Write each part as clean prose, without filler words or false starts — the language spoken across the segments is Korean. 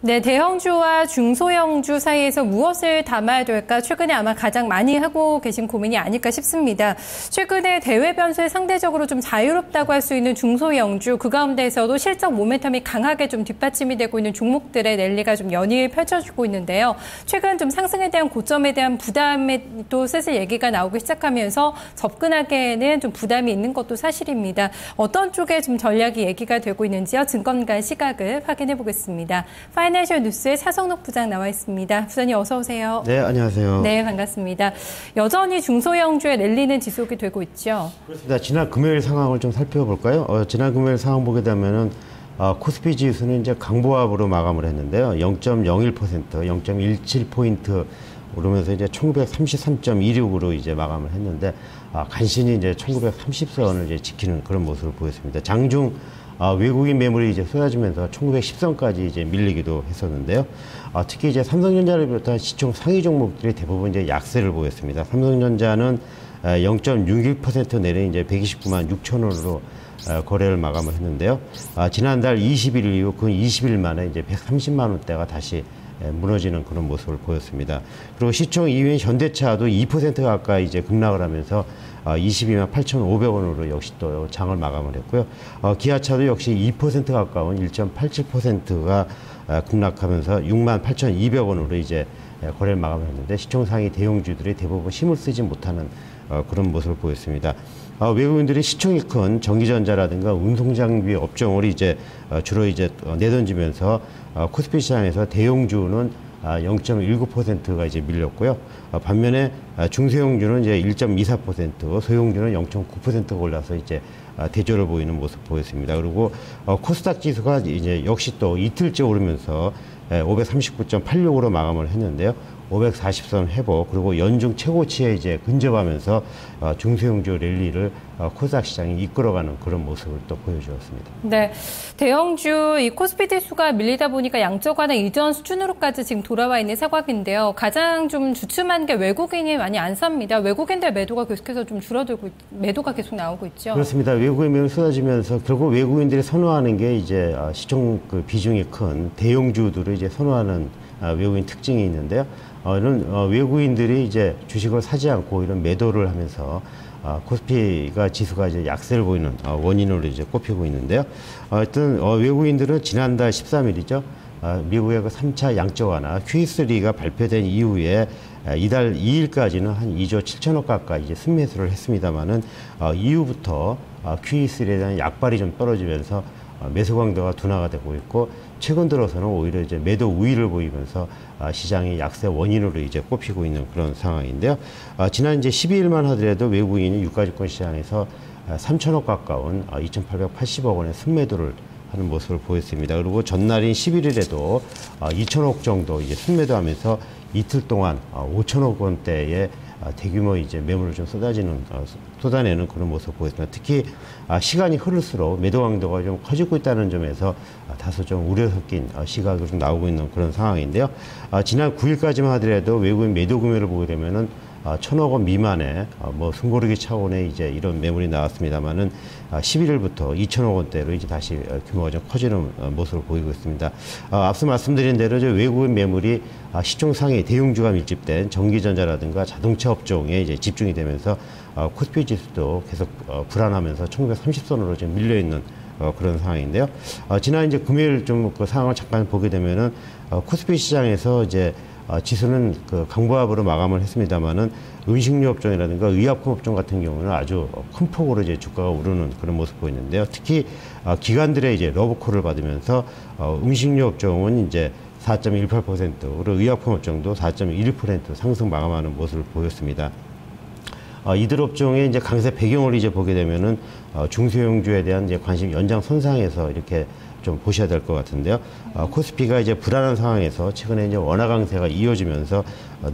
네, 대형주와 중소형주 사이에서 무엇을 담아야 될까 최근에 아마 가장 많이 하고 계신 고민이 아닐까 싶습니다. 최근에 대외 변수에 상대적으로 좀 자유롭다고 할 수 있는 중소형주, 그 가운데에서도 실적 모멘텀이 강하게 좀 뒷받침이 되고 있는 종목들의 랠리가 좀 연일 펼쳐지고 있는데요. 최근 좀 상승에 대한 고점에 대한 부담에 또 슬슬 얘기가 나오기 시작하면서 접근하기에는 좀 부담이 있는 것도 사실입니다. 어떤 쪽에 좀 전략이 얘기가 되고 있는지요? 증권가의 시각을 확인해 보겠습니다. 파이낸셜 뉴스의 차성록 부장 나와 있습니다. 부장님 어서 오세요. 네, 안녕하세요. 네, 반갑습니다. 여전히 중소형주의 랠리는 지속이 되고 있죠. 그렇습니다. 지난 금요일 상황을 좀 살펴볼까요? 지난 금요일 상황 보게 되면은 코스피 지수는 이제 강보합으로 마감을 했는데요. 0.01%, 0.17포인트 오르면서 이제 1933.26으로 이제 마감을 했는데 간신히 이제 1930선을 이제 지키는 그런 모습을 보였습니다. 장중 외국인 매물이 이제 쏟아지면서 1910선까지 이제 밀리기도 했었는데요. 특히 이제 삼성전자를 비롯한 시총 상위 종목들이 대부분 이제 약세를 보였습니다. 삼성전자는 0.61% 내린 이제 129만 6천 원으로 거래를 마감을 했는데요. 지난달 20일 이후 그 20일 만에 이제 130만 원대가 다시 무너지는 그런 모습을 보였습니다. 그리고 시총 2위인 현대차도 2% 가까이 이제 급락을 하면서 22만 8,500원으로 역시 또 장을 마감을 했고요. 기아차도 역시 2% 가까운 1.87%가 급락하면서 6만 8,200원으로 이제 거래를 마감을 했는데 시총 상위 대형주들이 대부분 힘을 쓰지 못하는 그런 모습을 보였습니다. 외국인들이 시총이 큰 전기전자라든가 운송장비 업종을 이제 주로 이제 내던지면서 코스피 시장에서 대형주는 0.19%가 이제 밀렸고요. 반면에 중소형주는 이제 1.24%, 소형주는 0.9%가 올라서 이제 대조를 보이는 모습 보였습니다. 그리고 코스닥 지수가 이제 역시 또 이틀째 오르면서 539.86으로 마감을 했는데요. 540선 회복, 그리고 연중 최고치에 이제 근접하면서 중소형주 랠리를 코스닥 시장이 이끌어가는 그런 모습을 또 보여주었습니다. 네, 대형주 이 코스피 지수가 밀리다 보니까 양적 완화 이전 수준으로까지 지금 돌아와 있는 상황인데요. 가장 좀 주춤한 게 외국인이 많이 안 삽니다. 외국인들 매도가 계속해서 좀 줄어들고 매도가 계속 나오고 있죠. 그렇습니다. 외국인 매물이 쏟아지면서 결국 외국인들이 선호하는 게 이제 시총 그 비중이 큰 대형주들을 이제 선호하는 외국인 특징이 있는데요. 이런 외국인들이 이제 주식을 사지 않고 이런 매도를 하면서 코스피가 지수가 이제 약세를 보이는 원인으로 이제 꼽히고 있는데요. 하여튼 외국인들은 지난달 13일이죠. 미국의 그 3차 양적 완화 QE3가 발표된 이후에 이달 2일까지는 한 2조 7천억 가까이 이제 순매수를 했습니다만은 이후부터 QE3에 대한 약발이 좀 떨어지면서 매수 강도가 둔화가 되고 있고 최근 들어서는 오히려 이제 매도 우위를 보이면서 시장이 약세 원인으로 이제 꼽히고 있는 그런 상황인데요. 지난 이제 12일만 하더라도 외국인이 유가증권 시장에서 3천억 가까운 2,880억 원의 순매도를 하는 모습을 보였습니다. 그리고 전날인 11일에도 2천억 정도 이제 순매도하면서 이틀 동안 5천억 원대의 대규모 이제 매물을 좀 쏟아내는 그런 모습을 보였습니다. 특히 시간이 흐를수록 매도 강도가 좀 커지고 있다는 점에서 다소 좀 우려 섞인 시각이 좀 나오고 있는 그런 상황인데요. 지난 9일까지만 하더라도 외국인 매도 금액을 보게 되면은 1,000억 원 미만의 숨고르기 차원의 이제 이런 매물이 나왔습니다만은 11일부터 2,000억 원대로 이제 다시 규모가 좀 커지는 모습을 보이고 있습니다. 앞서 말씀드린 대로 외국인 매물이 시총 상위 대형주가 밀집된 전기전자라든가 자동차 업종에 이제 집중이 되면서 코스피 지수도 계속 불안하면서 1930선으로 지금 밀려 있는 그런 상황인데요. 지난 이제 금요일 좀 그 상황을 잠깐 보게 되면은 코스피 시장에서 이제 지수는 그 강보합으로 마감을 했습니다만은 음식료 업종이라든가 의약품 업종 같은 경우는 아주 큰 폭으로 이제 주가가 오르는 그런 모습 보이는데요. 특히 기관들의 이제 러브콜을 받으면서 음식료 업종은 이제 4.18%, 그리고 의약품 업종도 4.1% 상승 마감하는 모습을 보였습니다. 이들 업종의 이제 강세 배경을 이제 보게 되면은 중소형주에 대한 이제 관심 연장선상에서 이렇게 좀 보셔야 될 것 같은데요. 코스피가 이제 불안한 상황에서 최근에 이제 원화 강세가 이어지면서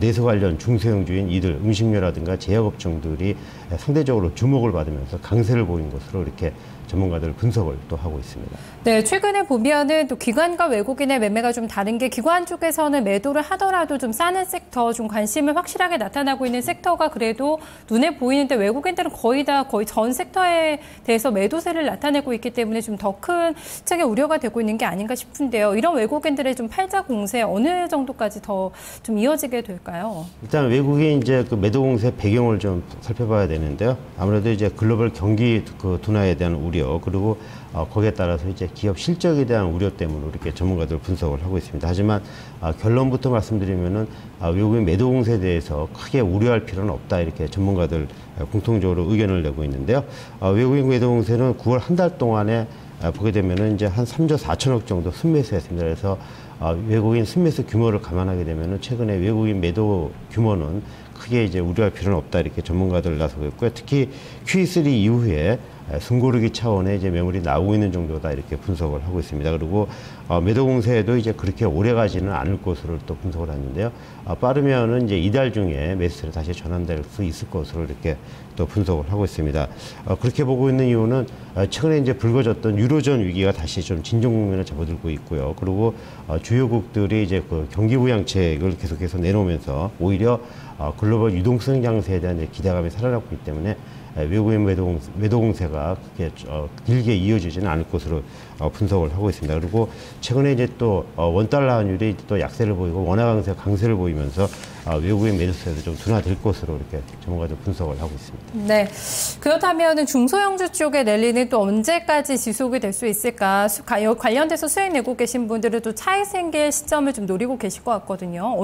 내수 관련 중소형주인 이들 음식료라든가 제약업종들이 상대적으로 주목을 받으면서 강세를 보인 것으로 이렇게 전문가들 분석을 또 하고 있습니다. 네, 최근에 보면은 또 기관과 외국인의 매매가 좀 다른 게 기관 쪽에서는 매도를 하더라도 좀 싸는 섹터, 좀 관심을 확실하게 나타나고 있는 섹터가 그래도 눈에 보이는데 외국인들은 거의 전 섹터에 대해서 매도세를 나타내고 있기 때문에 좀 더 큰 시장의 우려가 되고 있는 게 아닌가 싶은데요. 이런 외국인들의 좀 팔자 공세 어느 정도까지 더 좀 이어지게 될까요? 일단 외국인 이제 그 매도 공세 배경을 좀 살펴봐야 되는데요. 아무래도 이제 글로벌 경기 그 둔화에 대한 우려 그리고 거기에 따라서 이제 기업 실적에 대한 우려 때문에 이렇게 전문가들 분석을 하고 있습니다. 하지만 결론부터 말씀드리면은 외국인 매도 공세에 대해서 크게 우려할 필요는 없다 이렇게 전문가들 공통적으로 의견을 내고 있는데요. 외국인 매도 공세는 9월 한 달 동안에 보게 되면은 이제 한 3조 4천억 정도 순매수했습니다. 그래서 외국인 순매수 규모를 감안하게 되면은 최근에 외국인 매도 규모는 크게 이제 우려할 필요는 없다 이렇게 전문가들 나서고 있고요. 특히 Q3 이후에 숨고르기 차원의 이제 매물이 나오고 있는 정도다 이렇게 분석을 하고 있습니다. 그리고 매도 공세에도 이제 그렇게 오래 가지는 않을 것으로 또 분석을 하는데요. 빠르면은 이제 이달 중에 매수세로 다시 전환될 수 있을 것으로 이렇게 또 분석을 하고 있습니다. 그렇게 보고 있는 이유는 최근에 이제 불거졌던 유로존 위기가 다시 좀 진정 국면을 접어들고 있고요. 그리고 주요국들이 이제 그 경기 부양책을 계속해서 내놓으면서 오히려 글로벌 유동성 장세에 대한 기대감이 살아나고 있기 때문에 외국인 매도 공세가 그렇게 길게 이어지지는 않을 것으로 분석을 하고 있습니다. 그리고 최근에 이제 또 원달러 환율이 또 약세를 보이고 원화 강세를 보이면서 외국인 매도세도 좀 둔화될 것으로 이렇게 전문가들 분석을 하고 있습니다. 네, 그렇다면 중소형주 쪽의 랠리는 또 언제까지 지속이 될 수 있을까? 관련돼서 수익 내고 계신 분들은 또 차익 생길 시점을 좀 노리고 계실 것 같거든요.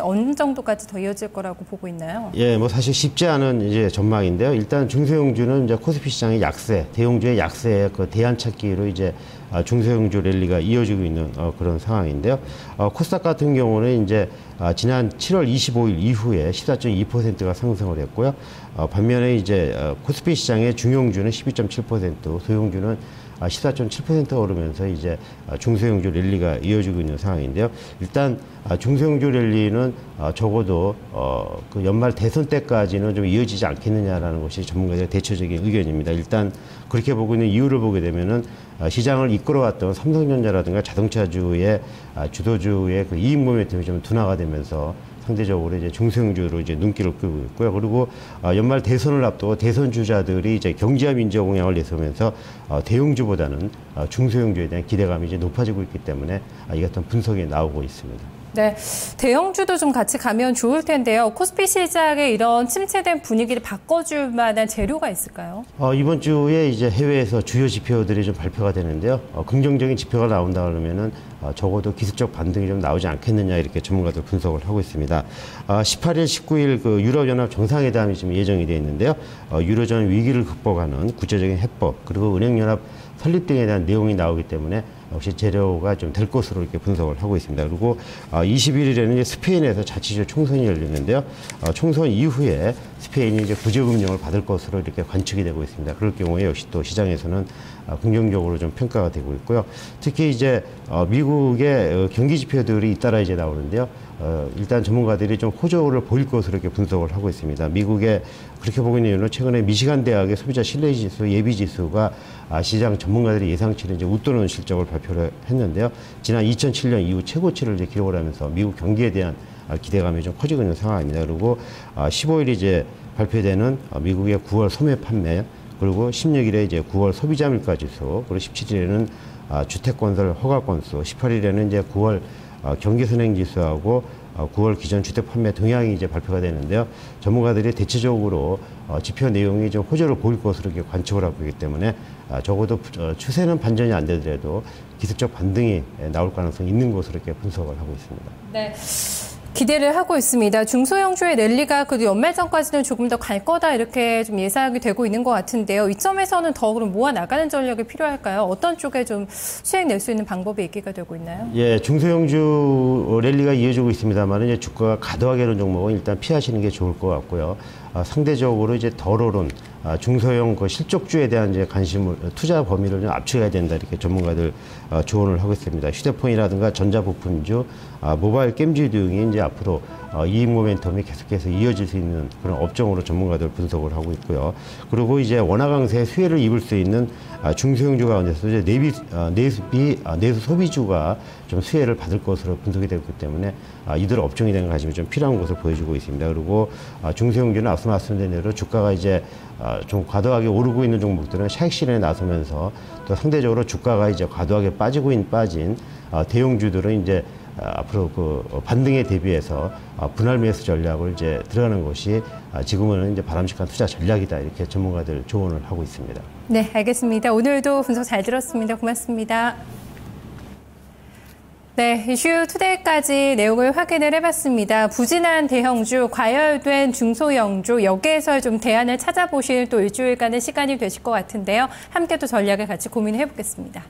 어느 정도까지 더 이어질 거라고 보고 있나요? 예, 뭐 사실 쉽지 않은 이제 전망인데요. 일단 중소형주는 이제 코스피 시장의 약세, 대형주의 약세의 그 대안 찾기로 이제 중소형주 랠리가 이어지고 있는 그런 상황인데요. 코스닥 같은 경우는 이제 지난 7월 25일 이후에 14.2%가 상승을 했고요. 반면에 이제 코스피 시장의 중형주는 12.7%, 소형주는 14.7% 오르면서 이제 중소형주 랠리가 이어지고 있는 상황인데요. 일단 중소형주 랠리는 적어도 그 연말 대선 때까지는 좀 이어지지 않겠느냐라는 것이 전문가들의 대체적인 의견입니다. 일단 그렇게 보고 있는 이유를 보게 되면은 시장을 이끌어왔던 삼성전자라든가 자동차주의 주도주의 그 이익 모멘텀이 좀 둔화가 되면서 상대적으로 이제 중소형주로 이제 눈길을 끌고 있고요. 그리고 연말 대선을 앞두고 대선 주자들이 이제 경제와 민주화 공약을 내세우면서 대형주보다는 중소형주에 대한 기대감이 이제 높아지고 있기 때문에 이 같은 분석이 나오고 있습니다. 네, 대형주도 좀 같이 가면 좋을 텐데요. 코스피 시장의 이런 침체된 분위기를 바꿔줄 만한 재료가 있을까요? 이번 주에 이제 해외에서 주요 지표들이 좀 발표가 되는데요. 긍정적인 지표가 나온다 그러면은 적어도 기술적 반등이 좀 나오지 않겠느냐 이렇게 전문가들 분석을 하고 있습니다. 18일, 19일 그 유럽연합 정상회담이 지금 예정이 되어 있는데요. 유로존 위기를 극복하는 구체적인 해법 그리고 은행연합 설립 등에 대한 내용이 나오기 때문에 역시 재료가 좀 될 것으로 이렇게 분석을 하고 있습니다. 그리고 21일에는 이제 스페인에서 자치주 총선이 열리는데요. 총선 이후에 스페인이 이제 구제금융을 받을 것으로 이렇게 관측이 되고 있습니다. 그럴 경우에 역시 또 시장에서는 긍정적으로 좀 평가가 되고 있고요. 특히 이제 미국의 경기 지표들이 잇따라 이제 나오는데요. 일단 전문가들이 좀 호조를 보일 것으로 이렇게 분석을 하고 있습니다. 미국의 그렇게 보고 있는 이유는 최근에 미시간 대학의 소비자 신뢰지수 예비 지수가 시장 전문가들이 예상치를 이제 웃도는 실적을 발표를 했는데요. 지난 2007년 이후 최고치를 이제 기록을 하면서 미국 경기에 대한 기대감이 좀 커지고 있는 상황입니다. 그리고 15일 이제 발표되는 미국의 9월 소매 판매 그리고 16일에 이제 9월 소비자 물가 지수 그리고 17일에는 주택건설 허가 건수 18일에는 이제 9월 경기선행지수하고 9월 기존 주택 판매 동향이 이제 발표가 되는데요. 전문가들이 대체적으로 지표 내용이 좀 호조를 보일 것으로 이렇게 관측을 하고 있기 때문에 적어도 추세는 반전이 안 되더라도 기술적 반등이 나올 가능성이 있는 것으로 이렇게 분석을 하고 있습니다. 네. 기대를 하고 있습니다. 중소형주의 랠리가 그 연말 전까지는 조금 더 갈 거다 이렇게 좀 예상이 되고 있는 것 같은데요. 이 점에서는 더 그럼 모아 나가는 전략이 필요할까요? 어떤 쪽에 좀 수익 낼 수 있는 방법이 있기가 되고 있나요? 예, 중소형주 랠리가 이어지고 있습니다만 이제 주가가 과도하게 오른 종목은 일단 피하시는 게 좋을 것 같고요. 상대적으로 이제 덜 오른 중소형 그 실적주에 대한 이제 관심을 투자 범위를 좀 압축해야 된다 이렇게 전문가들 조언을 하고 있습니다. 휴대폰이라든가 전자부품주, 모바일 게임주 등이 이제 앞으로 이익 모멘텀이 계속해서 이어질 수 있는 그런 업종으로 전문가들 분석을 하고 있고요. 그리고 이제 원화 강세의 수혜를 입을 수 있는 중소형주 가운데서 이제 내수 소비주가 좀 수혜를 받을 것으로 분석이 되고 있기 때문에 이들 업종에 대한 관심이 좀 필요한 것을 보여주고 있습니다. 그리고 중소형주는 앞서 말씀드린 대로 주가가 이제 좀 과도하게 오르고 있는 종목들은 차익 실현에 나서면서 또 상대적으로 주가가 이제 과도하게 빠진 대형주들은 이제 앞으로 그 반등에 대비해서 분할 매수 전략을 이제 들어가는 것이 지금은 이제 바람직한 투자 전략이다 이렇게 전문가들 조언을 하고 있습니다. 네, 알겠습니다. 오늘도 분석 잘 들었습니다. 고맙습니다. 네, 이슈 투데이까지 내용을 확인을 해봤습니다. 부진한 대형주, 과열된 중소형주, 여기에서 좀 대안을 찾아보실 또 일주일간의 시간이 되실 것 같은데요. 함께 또 전략을 같이 고민해 보겠습니다.